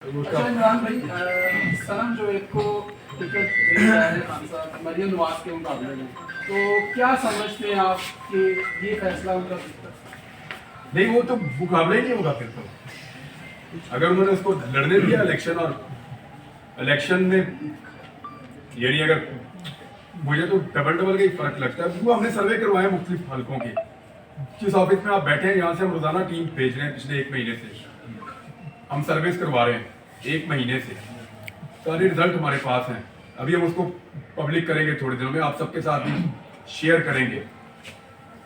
अच्छा इमरान भाई, सनम जोएद को टिकट दे रहा है खान साहब मरियम नवाज के मुकाबले में, तो क्या समझते हैं आप कि ये फैसला उनका नहीं, वो तो मुकाबला ही नहीं होगा फिर तो। अगर उन्होंने उसको लड़ने दिया इलेक्शन में, यानी अगर मुझे तो डबल का ही फर्क लगता है। वो हमने सर्वे करवाए मुख्तलिफ हल्कों के, जिस ऑफिस में आप बैठे हैं यहाँ से हम रोजाना टीम भेज रहे हैं। पिछले 1 महीने से हम सर्विस करवा रहे हैं, 1 महीने से सारे रिजल्ट हमारे पास हैं। अभी हम उसको पब्लिक करेंगे थोड़े दिनों में, आप सबके साथ भी शेयर करेंगे।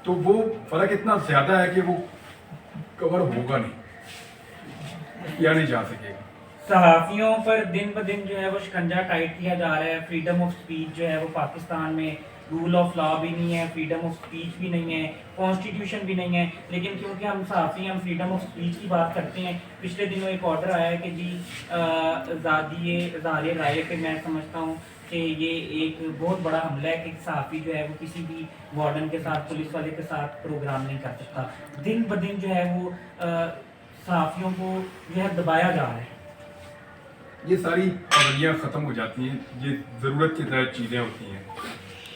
तो वो फर्क इतना ज्यादा है कि वो कवर होगा नहीं, किया नहीं जा सकेगा। सहाफ़ियों पर दिन ब दिन जो है वो शिकंजा टाइट किया जा रहा है। फ्रीडम ऑफ स्पीच जो है वो पाकिस्तान में, रूल ऑफ लॉ भी नहीं है, फ्रीडम ऑफ स्पीच भी नहीं है, कॉन्स्टिट्यूशन भी नहीं है। लेकिन क्योंकि हम सहाफ़ी हम फ्रीडम ऑफ स्पीच की बात करते हैं, पिछले दिनों एक ऑर्डर आया है कि जी आज़ादी इज़हार राय के, मैं समझता हूँ कि ये एक बहुत बड़ा हमला है कि सहाफ़ी जो है वो किसी भी वार्डन के साथ, पुलिस वाले के साथ प्रोग्राम नहीं कर सकता। दिन ब दिन जो है वो सहाफ़ियों को जो है दबाया जा रहा है। ये सारी पाबंदियाँ ख़त्म हो जाती हैं, ये ज़रूरत के तहत चीज़ें होती हैं।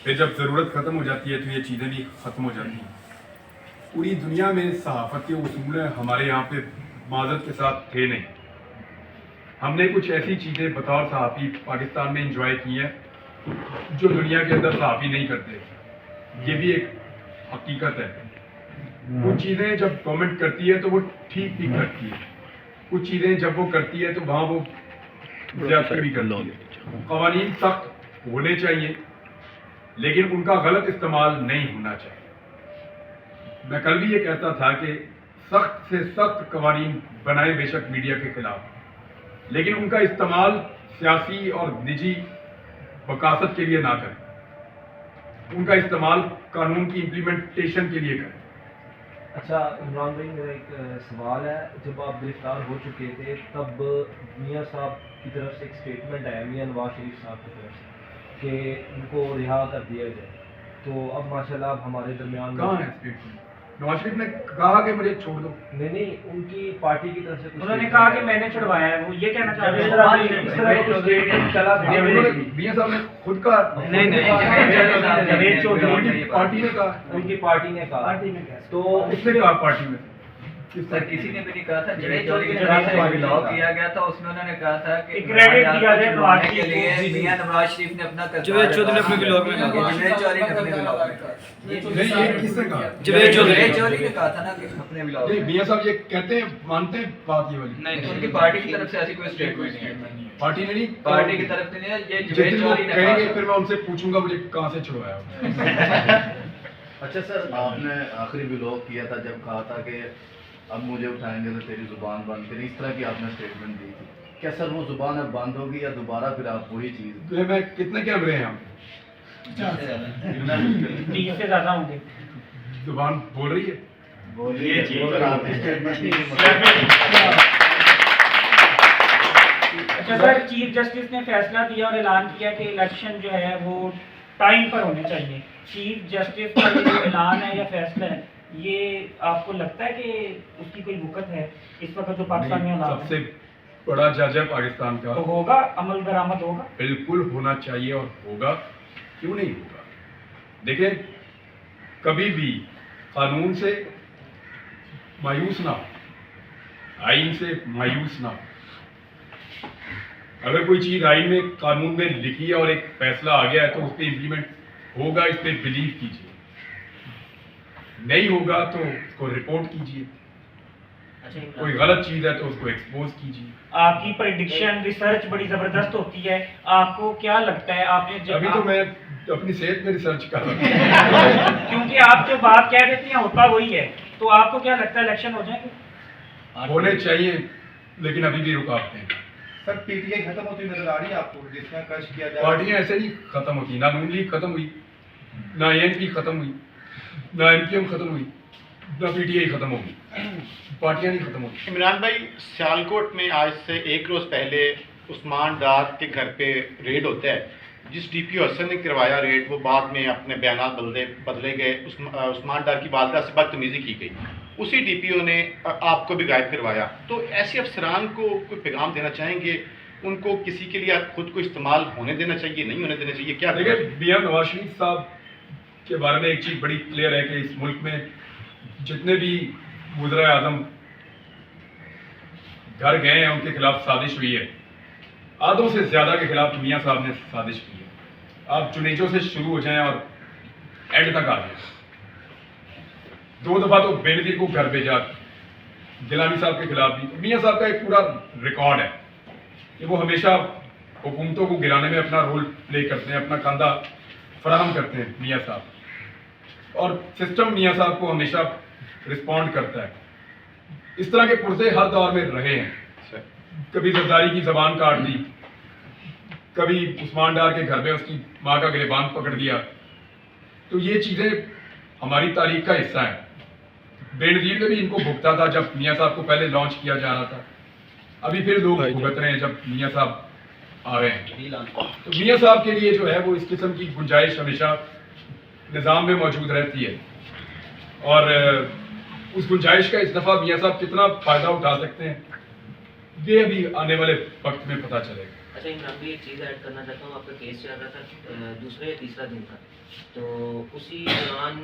फिर जब ज़रूरत ख़त्म हो जाती है तो ये चीज़ें भी ख़त्म हो जाती हैं। पूरी दुनिया में सहाफ़त के उसूल हैं, हमारे यहाँ पे माज़रत के साथ थे नहीं। हमने कुछ ऐसी चीज़ें बतौर सहाफ़ी पाकिस्तान में इंजॉय की हैं जो दुनिया के अंदर सहाफ़ी नहीं करते। ये भी एक हकीकत है। कुछ चीज़ें जब गवर्नमेंट करती है तो वो ठीक ठीक करती है, कुछ चीज़ें जब वो करती है तो वहाँ वो ज़्यादती भी करती है। क़वानीन सख्त होने चाहिए लेकिन उनका गलत इस्तेमाल नहीं होना चाहिए। मैं कल भी ये कहता था कि सख्त से सख्त क़वानीन बनाए बेशक मीडिया के खिलाफ, लेकिन उनका इस्तेमाल सियासी और निजी मकासद के लिए ना करें, उनका इस्तेमाल कानून की इम्प्लीमेंटेशन के लिए करें। अच्छा इमरान भाई, मेरा एक सवाल है। जब आप गिरफ्तार हो चुके थे तब मियाँ साहब की तरफ से एक स्टेटमेंट आया, मियाँ नवाज शरीफ साहब की तरफ से, कि उनको रिहा कर दिया जाए। तो अब माशाल्लाह आप हमारे दरमियान कहाँ है स्टेटमेंट? नवाज शरीफ ने कहा कि मुझे छोड़ दो। नहीं, उनकी पार्टी की तरफ से कुछ उन्होंने कहा कि मैंने छुड़वाया है, वो ये कहना चाह रहे हैं। इस तरह का कुछ स्टेटमेंट चला था। मियाँ साहब ने खुद कहा, जवेद चौधरी पार्टी ने कहा, उनकी पार्टी ने कहा। तो उसने कहा पार्टी में सर किसी ने भी नहीं कहा था। जवेद चौधरी की तरफ से ब्लॉग किया गया था, उसमें उन्होंने कहा था कि क्रेडिट दिया जाए नवाज के लिए मियां नवाज शरीफ ने अपना जवेद चौधरी ने अपने ब्लॉग में कहा। जवेद चौधरी ने अपने ब्लॉग में कहा। नहीं, ये किसने कहा? जवेद चौधरी ने कहा था ना कि अपने ब्लॉग नहीं, में। मियाँ साहब ये कहते हैं, मानते हैं बात ये वाली? नहीं, उनकी पार्टी की तरफ से ऐसी कोई स्टेटमेंट नहीं है। पार्टी ने नहीं, पार्टी की तरफ से नहीं है, ये जिस जवेद दिन वो चौधरी ने कहेंगे कहा फिर मैं उनसे पूछूंगा मुझे कहाँ से छुड़वाया। अच्छा सर, आपने आखिरी ब्लॉग किया था जब कहा था कि अब मुझे उठाएंगे तो तेरी जुबान बंद करें, इस तरह की आपने स्टेटमेंट दी थी। क्या सर वो जुबान अब बंद होगी या दोबारा फिर आप वही चीज़? मैं कितने कैमरे हैं हम? 30 से ज्यादा होंगे। जुबान बोल रही है? बोलिए सर, आपकी स्टेटमेंट अच्छा सर, चीफ जस्टिस ने फैसला दिया और ऐलान किया कि इलेक्शन जो है वो टाइम पर होने चाहिए। चीफ जस्टिस का ये जो ऐलान है या फैसला है, ये आपको लगता है कि उसकी कोई वक़्त है इस वक्त जो पाकिस्तानी हालात सबसे बड़ा जज है पाकिस्तान का, तो होगा, अमल दरामद होगा? बिल्कुल होना चाहिए और होगा, क्यों नहीं होगा। देखें, कभी भी कानून से मायूस ना हो, आइन से मायूस ना हो। अगर कोई चीज़ आइन में, कानून में लिखी है और एक फैसला आ गया है तो उस पर इम्प्लीमेंट होगा, इस पर बिलीव कीजिए। नहीं होगा तो उसको रिपोर्ट कीजिए, कोई गलत चीज है तो उसको एक्सपोज कीजिए। आपकी प्रेडिक्शन रिसर्च बड़ी जबरदस्त होती है, आपको क्या लगता है? आपने अभी तो मैं अपनी सेहत में रिसर्च कर रहा हूँ। क्योंकि आप जो बात कह देती हैं होता वही है, तो आपको क्या लगता है इलेक्शन हो जाएंगे? होने चाहिए, लेकिन अभी भी रुकावटें हैं। सर पीटीआई खत्म होती नजर आ रही है आपको, जिसमें कश किया जा पार्टियां ऐसे नहीं खत्म होती, ना नून लीग खत्म हुई, ना एएनपी खत्म हुई, ना एमपीएम खत्म हुई, ना पीटीआई खत्म होगी, पार्टियां नहीं खत्म होती। इमरान भाई, सियालकोट में आज से 1 रोज पहले उस्मान डार के घर पे रेड होता है। जिस डीपीओ हसन ने करवाया रेड, वो बाद में अपने बयान बदले गए। उस्मान डार की वालदा से बदतमीजी की गई। उसी डीपीओ ने आपको भी गायब करवाया। तो ऐसे अफसरान को कोई पैगाम देना चाहेंगे, उनको किसी के लिए खुद को इस्तेमाल होने देना चाहिए, नहीं होने देना चाहिए, क्या देखिए मियां नवाज शरीफ साहब के बारे में एक चीज़ बड़ी क्लियर है कि इस मुल्क में जितने भी वज़ीर आज़म घर गए हैं उनके खिलाफ साजिश हुई है। आधों से ज़्यादा के खिलाफ मियां साहब ने साजिश की है। आप चुनीचों से शुरू हो जाएं और एंड तक आ जाएं। 2 दफ़ा तो बेनज़ीर को घर भेजा, गिलानी साहब के खिलाफ भी। मियां साहब का एक पूरा रिकॉर्ड है कि वो हमेशा हुकूमतों को गिराने में अपना रोल प्ले करते हैं, अपना कंधा फराहम करते हैं मियां साहब, और सिस्टम मियां साहब को हमेशा रिस्पॉन्ड करता है। इस तरह के पुरजे हर दौर में रहे हैं। कभी जरदारी की ज़बान काट दी, कभी उस्मान डार के घर में उसकी माँ का गिरबान पकड़ दिया। तो ये चीज़ें हमारी तारीख का हिस्सा है। बेनज़ीर ने भी इनको भुगता था जब मियां साहब को पहले लॉन्च किया जा रहा था, अभी फिर लोग भुगत रहे हैं जब मियां साहब आ रहे हैं। तो मियां साहब के लिए जो है वो इस किस्म की गुंजाइश हमेशा निज़ाम में मौजूद रहती है, और उस गुंजाइश का इस दफ़ा मियां साहब कितना फ़ायदा उठा सकते हैं ये अभी आने वाले वक्त में पता चलेगा। अच्छा इमरान भाई, एक चीज़ ऐड करना चाहता हूँ। आपका केस चल रहा था दूसरे या तीसरा दिन था, तो उसी दौरान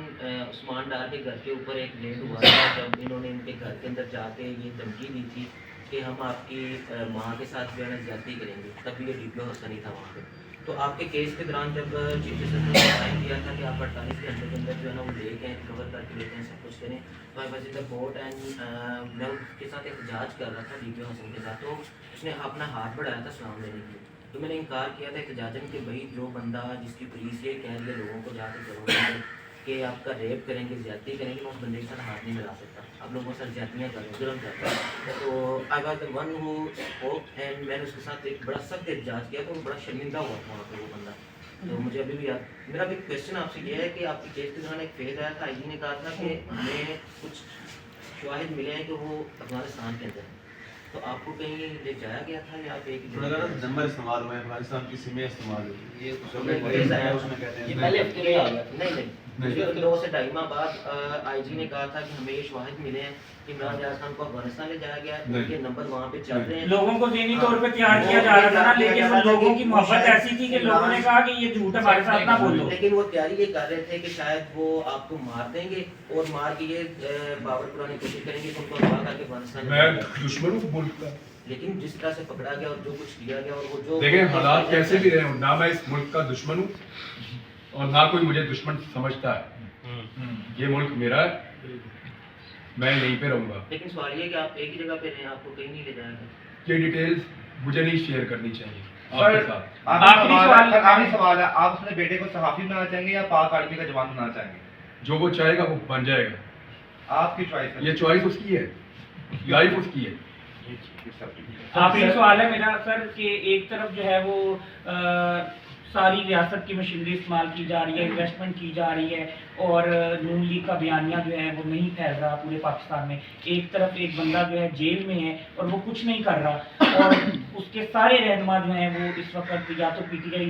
उस्मान डार के घर के ऊपर एक रेड हुआ था जब इन्होंने इनके घर के अंदर जाके ये धमकी दी थी कि हम आपकी माँ के साथ जो है ना ज्यादती करेंगे। तब ये डीपीओ हसन ही था वहाँ पे। तो आपके केस के दौरान जब चीफ जस्टिस ने साइन किया था कि आप 48 घंटे के अंदर जो है ना वो लेके हैं, कवर करके लेते हैं, सब कुछ करें, तो I was in the court and मैं उसके साथ एहतजाज कर रहा था डीपीओ हसन के साथ। तो उसने अपना हाथ बढ़ाया था सलाम लेने के लिए, तो मैंने इनकार किया था एहतजाजन कि भाई जो बंदा जिसकी पुलिस ये कह रही है लोगों को जाकर करो कि आपका रेप करेंगे, ज्यादती करेंगे, मैं उस बंदे के साथ हाथ नहीं मिला सकता। आप लोगों के साथ ज्यादतियाँ कर रहे हैं, जुर्म कर रहे हैं। तो I was the one who spoke and मैंने उसके साथ एक बड़ा सख्त एहतजाज किया, तो वो बड़ा शर्मिंदा हुआ था वहाँ पर वो बंदा। तो मुझे अभी भी याद। मेरा भी क्वेश्चन आपसे ये है कि आपके केस के दौरान एक फेज आया था, आईजी ने कहा था कि हमें कुछ शवाहिद मिले हैं कि वो अफगानिस्तान के अंदर, तो आपको कहीं ले जाया गया था या आप एक नंबर इस्तेमाल हुए अफगानिस्तान की सिमें इस्तेमाल हुई, ये पहले हफ्ते में आ गया? नहीं, मुझे 2 से 2.5 माह बाद आईजी ने कहा था कि हमें ये शवाहिद मिले हैं कि इमरान जाज खान को अफगानिस्तान ले जाया गया, उनके नंबर वहाँ पे चल रहे हैं। लोगों को ज़हनी तौर पे तैयार किया जा रहा था ना, लेकिन वो लोगों की मोहब्बत ऐसी थी कि लोगों ने कहा कि ये झूठ हमारे साथ ना बोलो। लेकिन वो तैयारी ये कर रहे थे कि शायद वो आपको मार देंगे और मार के ये बावर पुराने कोशिश करेंगे कि उनको अगवा करके अफगानिस्तान। मैं दुश्मन हूँ मुल्क का, लेकिन जिस तरह से पकड़ा गया और जो कुछ किया गया और वो जो देखें हालात कैसे भी रहे, ना मैं इस मुल्क का दुश्मन हूँ और ना कोई मुझे दुश्मन समझता है। ये मुल्क मेरा है, मैं यहीं पे रहूँगा। लेकिन सवाल ये कि आप एक ही जगह पे रहें, आपको कहीं नहीं ले जाएगा। ये डिटेल्स मुझे नहीं शेयर करनी चाहिए आपके साथ। आखिरी सवाल है, आप अपने बेटे को सहाफी बनाना चाहेंगे या पाक आर्मी का जवान बनाना चाहेंगे? जो वो चाहेगा वो बन जाएगा, आपकी चॉइस है। ये चॉइस उसकी है, लाइफ उसकी है। आखिरी सवाल है मेरा सर कि एक तरफ जो है वो सारी रियासत की मशीनरी इस्तेमाल की जा रही है, इन्वेस्टमेंट की जा रही है, और नून लीग का बयानिया जो है वो नहीं फैल रहा पूरे पाकिस्तान में। एक तरफ एक बंदा जो है जेल में है और वो कुछ नहीं कर रहा, और उसके सारे रहनुमा जो हैं वो इस वक्त या तो पीटीआई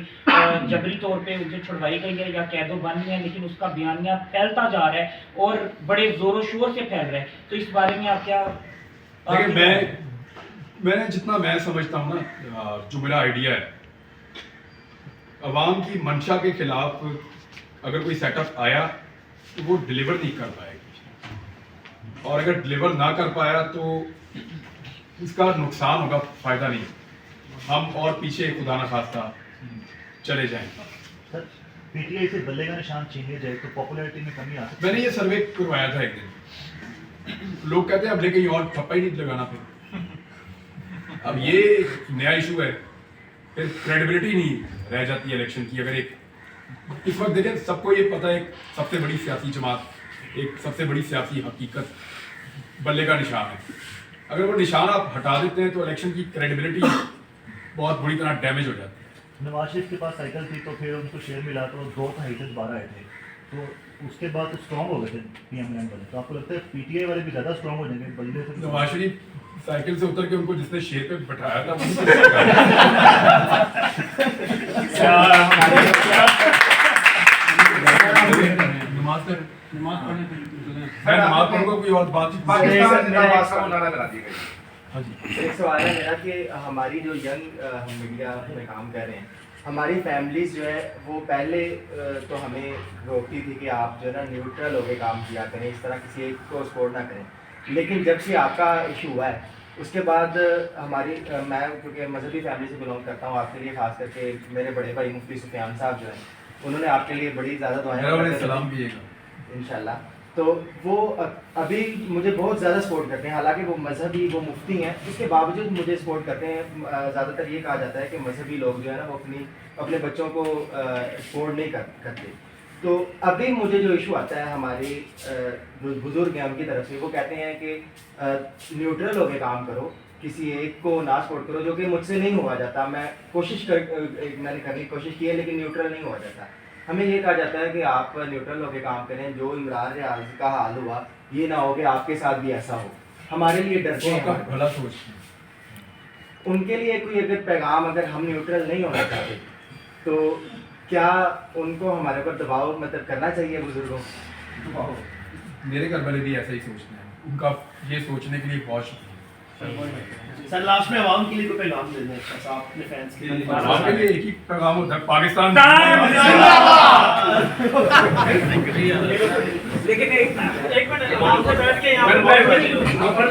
जबरी तौर पे उसे छुड़वाई गई है या कैदो बंद है, लेकिन उसका बयानिया फैलता जा रहा है और बड़े ज़ोरों शोर से फैल रहा है। तो इस बारे में आप क्या? देखिए मैंने जितना मैं समझता हूँ ना, जो मेरा आइडिया है, अवाम की मंशा के खिलाफ अगर कोई सेटअप आया तो वो डिलीवर नहीं कर पाएगी, और अगर डिलीवर ना कर पाया तो इसका नुकसान होगा, फ़ायदा नहीं। हम और पीछे खुदा न खास्ता चले जाएंगे। सर पीटीआई से बल्ले का निशान छीन लिया जाए तो पॉपुलैरिटी में कमी आ सकती है। मैंने ये सर्वे करवाया था एक दिन, लोग कहते हैं अब लेके और ठप्पा ही नहीं लगाना फिर। अब ये नया इशू है, फिर क्रेडिबिलिटी नहीं रह जाती है इलेक्शन की। अगर एक इस वक्त देखें, सबको ये पता है, एक सबसे बड़ी सियासी जमात, एक सबसे बड़ी सियासी हकीकत बल्ले का निशान है। अगर वो निशान आप हटा देते हैं तो इलेक्शन की क्रेडिबिलिटी बहुत बुरी तरह डैमेज हो जाती है। नवाज शरीफ के पास साइकिल थी तो फिर उनको शेयर मिला तो 2 था, 12 आए थे, तो उसके बाद तो स्ट्रॉन्ग हो गए थे पीएमएल वाले। तो आपको लगता है पीटीआई वाले भी ज़्यादा स्ट्रॉन्ग हो जाएंगे बल्ले से? नवाज शरीफ साइकिल से उतर के उनको जिसने शेर पे बैठाया था नमाज पढ़ने मैं नमाज पढ़ूंगा, कोई और बातचीत पाकिस्तान जिंदाबाद का नारा लगा दिया गया। हाँ जी। एक सवाल है मेरा कि हमारी जो यंग हम मीडिया में काम कर रहे हैं, हमारी फैमिलीज जो है वो पहले तो हमें रोकती थी कि आप जो है ना न्यूट्रल होकर काम किया करें, इस तरह किसी एक को सपोर्ट ना करें। लेकिन जब से आपका इशू हुआ है उसके बाद हमारी मैं क्योंकि मजहबी फैमिली से बिलोंग करता हूँ, आपके लिए खास करके मेरे बड़े भाई मुफ्ती सुफियान साहब जो हैं उन्होंने आपके लिए बड़ी ज़्यादा दुआएं सलाम भी इंशाल्लाह। तो वो अभी मुझे बहुत ज़्यादा सपोर्ट करते हैं, हालांकि वो मजहबी वो मुफ्ती हैं, उसके बावजूद मुझे सपोर्ट करते हैं। ज़्यादातर ये कहा जाता है कि मजहबी लोग जो है ना वो अपने बच्चों को सपोर्ट नहीं करते। तो अभी मुझे जो इशू आता है हमारे जो बुज़ुर्ग हैं उनकी तरफ से, वो कहते हैं कि न्यूट्रल होकर काम करो, किसी एक को ना सपोर्ट करो, जो कि मुझसे नहीं हुआ जाता। मैं मैंने करने की कोशिश की है लेकिन न्यूट्रल नहीं हुआ जाता। हमें ये कहा जाता है कि आप न्यूट्रल होकर काम करें, जो इमरान रियाज का हाल हुआ ये ना हो कि आपके साथ भी ऐसा हो। हमारे लिए डरते हैं, भला सोचते हैं। उनके लिए कोई अगर पैगाम, अगर हम न्यूट्रल नहीं होना चाहते तो क्या उनको हमारे ऊपर दबाव मतलब करना चाहिए बुजुर्गों? मेरे घर वाले भी ऐसा ही सोचते हैं, उनका ये सोचने के लिए बहुत शुक्रिया। सर लास्ट में आवाम के लिए कोई पैगाम देना है अच्छा सा अपने फैंस के लिए? आपके लिए एक ही पैगाम होता है, पाकिस्तान लेकिन एक मिनट आराम से बैठ के यहाँ पर